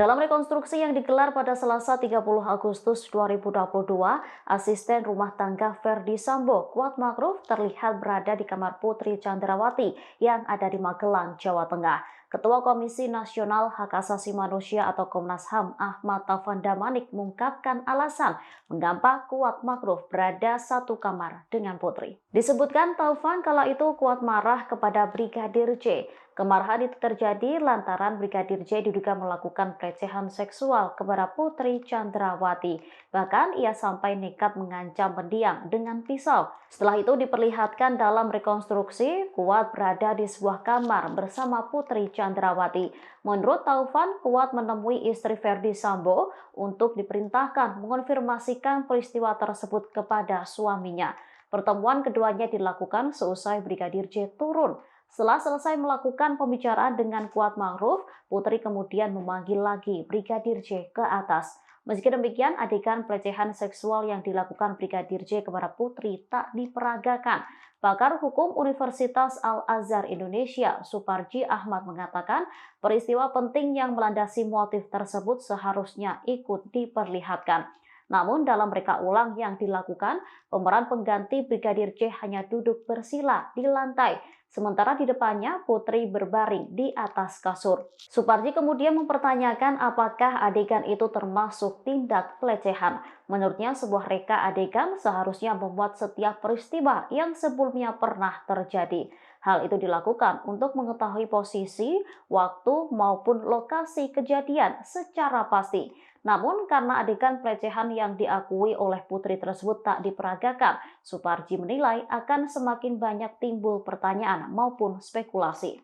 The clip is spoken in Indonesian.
Dalam rekonstruksi yang digelar pada Selasa 30 Agustus 2022, asisten rumah tangga Verdi Sambo, Kuat Makruf, terlihat berada di kamar Putri Chandrawati yang ada di Magelang, Jawa Tengah. Ketua Komisi Nasional Hak Asasi Manusia atau Komnas HAM Ahmad Taufan Damanik mengungkapkan alasan mengapa Kuat Makruf berada satu kamar dengan Putri. Disebutkan Taufan kala itu Kuat marah kepada Brigadir J. Kemarahan itu terjadi lantaran Brigadir J diduga melakukan pelecehan seksual kepada Putri Chandrawati. Bahkan ia sampai nekat mengancam mendiang dengan pisau. Setelah itu diperlihatkan dalam rekonstruksi, Kuat berada di sebuah kamar bersama Putri Chandrawati. Menurut Taufan, Kuat menemui istri Verdi Sambo untuk diperintahkan mengonfirmasikan peristiwa tersebut kepada suaminya. Pertemuan keduanya dilakukan seusai Brigadir J turun. Setelah selesai melakukan pembicaraan dengan Kuat Makruf, Putri kemudian memanggil lagi Brigadir J ke atas. Meski demikian, adegan pelecehan seksual yang dilakukan Brigadir J kepada Putri tak diperagakan. Pakar Hukum Universitas Al-Azhar Indonesia, Suparji Ahmad mengatakan, peristiwa penting yang melandasi motif tersebut seharusnya ikut diperlihatkan. Namun dalam reka ulang yang dilakukan, pemeran pengganti Brigadir J hanya duduk bersila di lantai, sementara di depannya Putri berbaring di atas kasur. Suparji kemudian mempertanyakan apakah adegan itu termasuk tindak pelecehan. Menurutnya sebuah reka adegan seharusnya memuat setiap peristiwa yang sebelumnya pernah terjadi. Hal itu dilakukan untuk mengetahui posisi, waktu, maupun lokasi kejadian secara pasti. Namun karena adegan pelecehan yang diakui oleh Putri tersebut tak diperagakan, Suparji menilai akan semakin banyak timbul pertanyaan maupun spekulasi.